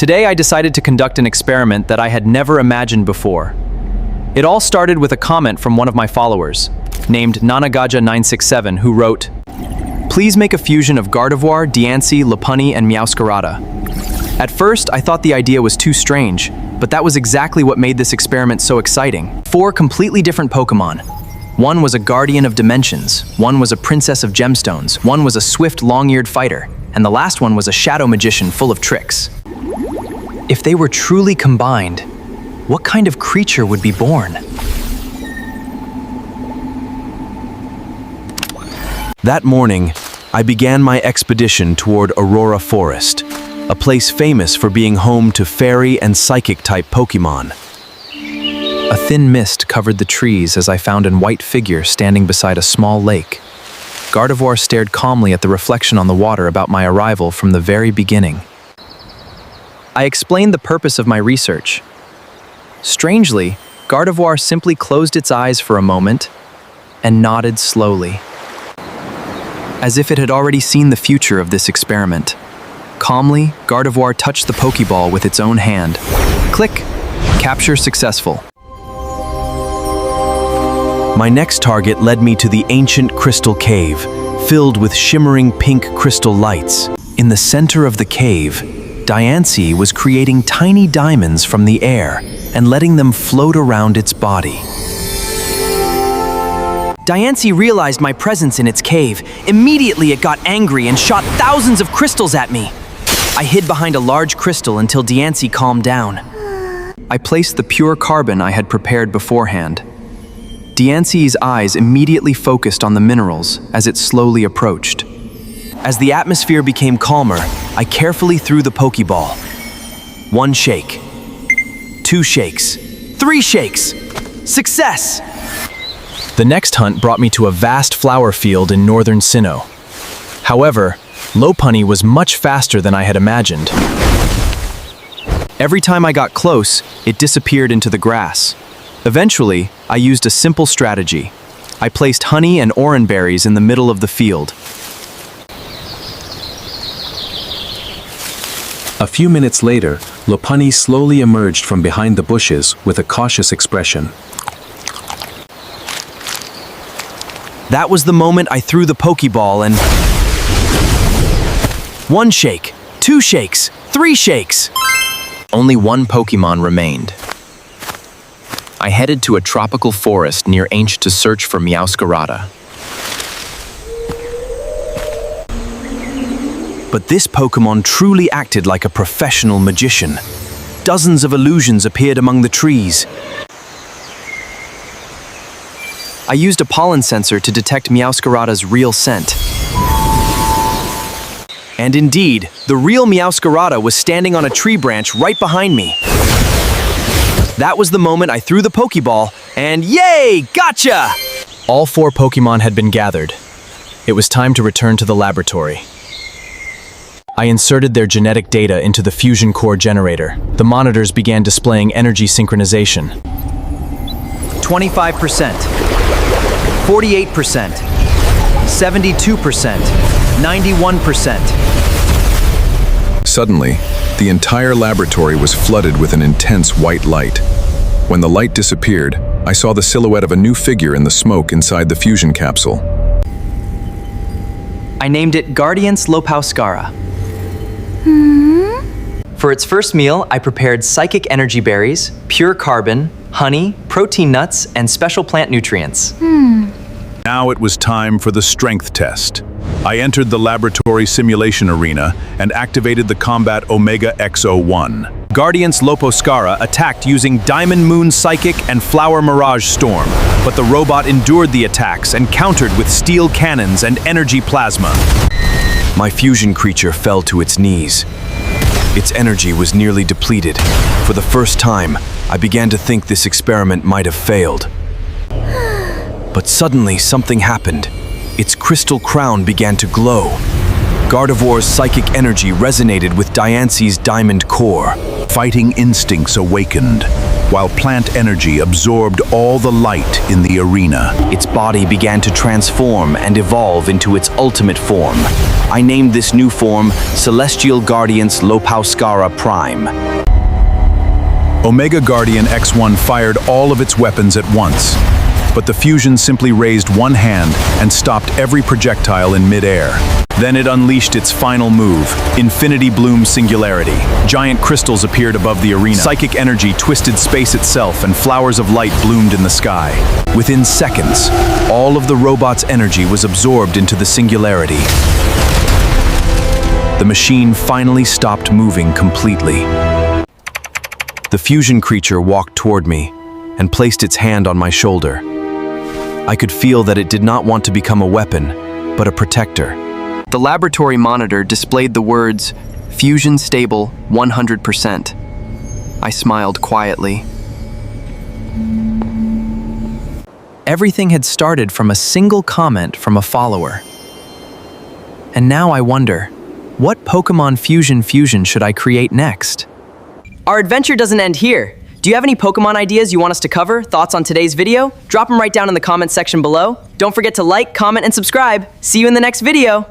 Today I decided to conduct an experiment that I had never imagined before. It all started with a comment from one of my followers, named Nanagaja967, who wrote, "Please make a fusion of Gardevoir, Diancie, Lopunny, and Meowscarada." At first, I thought the idea was too strange, but that was exactly what made this experiment so exciting. 4 completely different Pokémon. One was a guardian of dimensions, one was a princess of gemstones, one was a swift, long-eared fighter, and the last one was a shadow magician full of tricks. If they were truly combined, what kind of creature would be born? That morning, I began my expedition toward Aurora Forest, a place famous for being home to fairy and psychic-type Pokémon. A thin mist covered the trees as I found a white figure standing beside a small lake. Gardevoir stared calmly at the reflection on the water about my arrival from the very beginning. I explained the purpose of my research. Strangely, Gardevoir simply closed its eyes for a moment and nodded slowly, as if it had already seen the future of this experiment. Calmly, Gardevoir touched the Pokeball with its own hand. Click! Capture successful. My next target led me to the ancient crystal cave, filled with shimmering pink crystal lights. In the center of the cave, Diancie was creating tiny diamonds from the air and letting them float around its body. Diancie realized my presence in its cave. Immediately it got angry and shot thousands of crystals at me. I hid behind a large crystal until Diancie calmed down. I placed the pure carbon I had prepared beforehand. Diancie's eyes immediately focused on the minerals as it slowly approached. As the atmosphere became calmer, I carefully threw the Pokeball. 1 shake, 2 shakes, 3 shakes. Success! The next hunt brought me to a vast flower field in northern Sinnoh. However, Lopunny was much faster than I had imagined. Every time I got close, it disappeared into the grass. Eventually, I used a simple strategy. I placed honey and oran berries in the middle of the field. A few minutes later, Lopunny slowly emerged from behind the bushes with a cautious expression. That was the moment I threw the Pokeball and... 1 shake, 2 shakes, 3 shakes. Only 1 Pokémon remained. I headed to a tropical forest near Diancie to search for Meowscarada. But this Pokémon truly acted like a professional magician. Dozens of illusions appeared among the trees. I used a pollen sensor to detect Meowscarada's real scent. And indeed, the real Meowscarada was standing on a tree branch right behind me. That was the moment I threw the Pokeball, and yay, gotcha! All 4 Pokémon had been gathered. It was time to return to the laboratory. I inserted their genetic data into the fusion core generator. The monitors began displaying energy synchronization. 25%, 48%, 72%, 91%. Suddenly, the entire laboratory was flooded with an intense white light. When the light disappeared, I saw the silhouette of a new figure in the smoke inside the fusion capsule. I named it Guardiance Lopunny. For its first meal, I prepared psychic energy berries, pure carbon, honey, protein nuts, and special plant nutrients. Now it was time for the strength test. I entered the laboratory simulation arena and activated the Combat Omega X01. Guardiance Lopunny attacked using Diamond Moon Psychic and Flower Mirage Storm, but the robot endured the attacks and countered with steel cannons and energy plasma. My fusion creature fell to its knees. Its energy was nearly depleted. For the first time, I began to think this experiment might have failed. But suddenly something happened. Its crystal crown began to glow. Gardevoir's psychic energy resonated with Diancie's diamond core. Fighting instincts awakened. while plant energy absorbed all the light in the arena. Its body began to transform and evolve into its ultimate form. I named this new form Celestial Guardiance Lopunny Prime. Omega Guardian X1 fired all of its weapons at once, but the fusion simply raised one hand and stopped every projectile in midair. Then it unleashed its final move, Infinity Bloom Singularity. Giant crystals appeared above the arena. Psychic energy twisted space itself and flowers of light bloomed in the sky. Within seconds, all of the robot's energy was absorbed into the singularity. The machine finally stopped moving completely. The fusion creature walked toward me and placed its hand on my shoulder. I could feel that it did not want to become a weapon, but a protector. The laboratory monitor displayed the words, "Fusion stable 100%. I smiled quietly. Everything had started from a single comment from a follower. And now I wonder, what Pokémon fusion should I create next? Our adventure doesn't end here. Do you have any Pokémon ideas you want us to cover? Thoughts on today's video? Drop them right down in the comments section below. Don't forget to like, comment, and subscribe. See you in the next video.